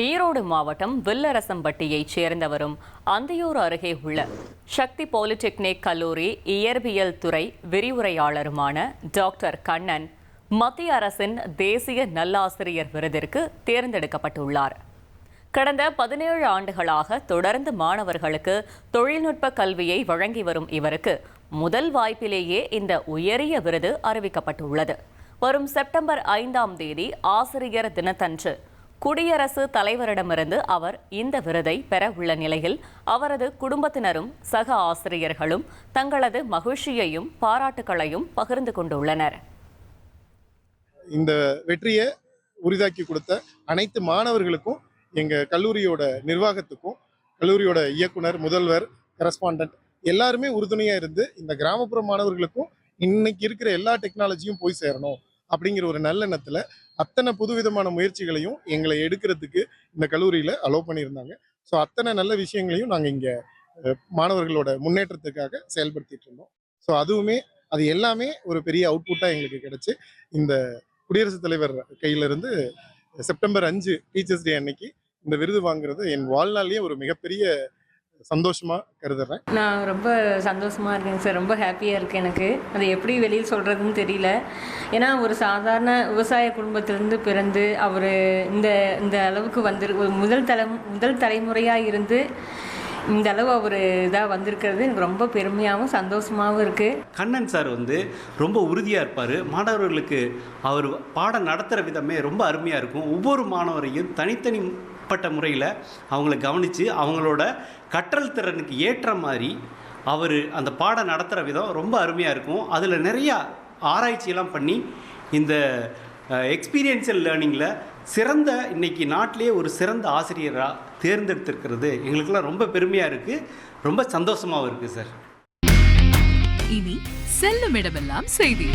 ஈரோடு மாவட்டம் வில்லரசம்பட்டியைச் சேர்ந்தவரும் அந்தியூர் அருகே உள்ள சக்தி பாலிடெக்னிக் கல்லூரி இயற்பியல் துறை விரிவுரையாளருமான டாக்டர் கண்ணன் மத்திய அரசின் தேசிய நல்லாசிரியர் விருதிற்கு தேர்ந்தெடுக்கப்பட்டுள்ளார். கடந்த 17 ஆண்டுகளாக தொடர்ந்து மாணவர்களுக்கு தொழில்நுட்ப கல்வியை வழங்கி வரும் இவருக்கு முதல் வாய்ப்பிலேயே இந்த உயரிய விருது அறிவிக்கப்பட்டுள்ளது. வரும் செப்டம்பர் 5ஆம் தேதி ஆசிரியர் தினத்தன்று குடியரசுத் தலைவரிடமிருந்து அவர் இந்த விருதை பெற உள்ள நிலையில் அவரது குடும்பத்தினரும் சக ஆசிரியர்களும் தங்களது மகிழ்ச்சியையும் பாராட்டுகளையும் பகிர்ந்து கொண்டுள்ளனர். இந்த வெற்றியை உரிதாக்கி கொடுத்த அனைத்து மாணவர்களுக்கும், எங்க கல்லூரியோட நிர்வாகத்துக்கும், கல்லூரியோட இயக்குனர், முதல்வர், கரஸ்பாண்டன்ட் எல்லாருமே உறுதுணையா இருந்து இந்த கிராமப்புற மாணவர்களுக்கும் இன்னைக்கு இருக்கிற எல்லா டெக்னாலஜியும் போய் சேரணும் அப்படிங்கிற ஒரு நல்லெண்ணத்துல அத்தனை புதுவிதமான முயற்சிகளையும் எங்களை எடுக்கிறதுக்கு இந்த கல்லூரியில அலோவ் பண்ணியிருந்தாங்க. ஸோ அத்தனை நல்ல விஷயங்களையும் நாங்கள் இங்கே மாணவர்களோட முன்னேற்றத்துக்காக செயல்படுத்திட்டு இருந்தோம். ஸோ அது எல்லாமே ஒரு பெரிய அவுட்புட்டாக எங்களுக்கு கிடைச்சு இந்த குடியரசுத் தலைவர் கையிலிருந்து செப்டம்பர் 5 டீச்சர்ஸ் டே அன்னைக்கு இந்த விருது வாங்குறது என் வாழ்நாள்லேயே ஒரு மிகப்பெரிய சந்தோஷமா கருதுறேன். நான் ரொம்ப சந்தோஷமா இருக்கேங்க சார். ரொம்ப ஹாப்பியாக இருக்குது. எனக்கு அதை எப்படி வெளியில் சொல்கிறதுன்னு தெரியல. ஏன்னா ஒரு சாதாரண விவசாய குடும்பத்திலேருந்து பிறந்து அவர் இந்த அளவுக்கு ஒரு முதல் தலைமுறையாக இருந்து இந்த அளவு அவர் இதாக வந்திருக்கிறது எனக்கு ரொம்ப பெருமையாகவும் சந்தோஷமாகவும் இருக்குது. கண்ணன் சார் ரொம்ப உறுதியாக இருப்பார். மாணவர்களுக்கு அவர் பாடம் நடத்துகிற விதமே ரொம்ப அருமையாக இருக்கும். ஒவ்வொரு மாணவரையும் தனிப்பட்ட முறையில் அவங்கள கவனித்து அவங்களோட கற்றல் திறனுக்கு ஏற்ற மாதிரி அவர் அந்த பாடம் நடத்துகிற விதம் ரொம்ப அருமையாக இருக்கும். அதில் நிறையா ஆராய்ச்சியெல்லாம் பண்ணி இந்த எக்ஸ்பீரியன்ஷியல் லேர்னிங்கில் இன்னைக்கு நாட்டிலேயே ஒரு சிறந்த ஆசிரியராக தேர்ந்தெடுத்திருக்கிறது எங்களுக்கெல்லாம் ரொம்ப பெருமையாக இருக்குது, ரொம்ப சந்தோஷமாகவும் இருக்குது சார். இனி செல்லும் இடமெல்லாம் செய்தி.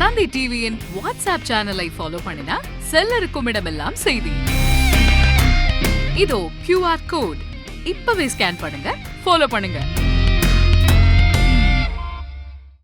தந்தை டிவியின் வாட்ஸ்அப் சேனலை ஃபாலோ பண்ணினா செல்லருக்கும் இடமெல்லாம் செய்தி. இதோ QR கோட் இப்பவே ஸ்கேன் பண்ணுங்க, ஃபாலோ பண்ணுங்க.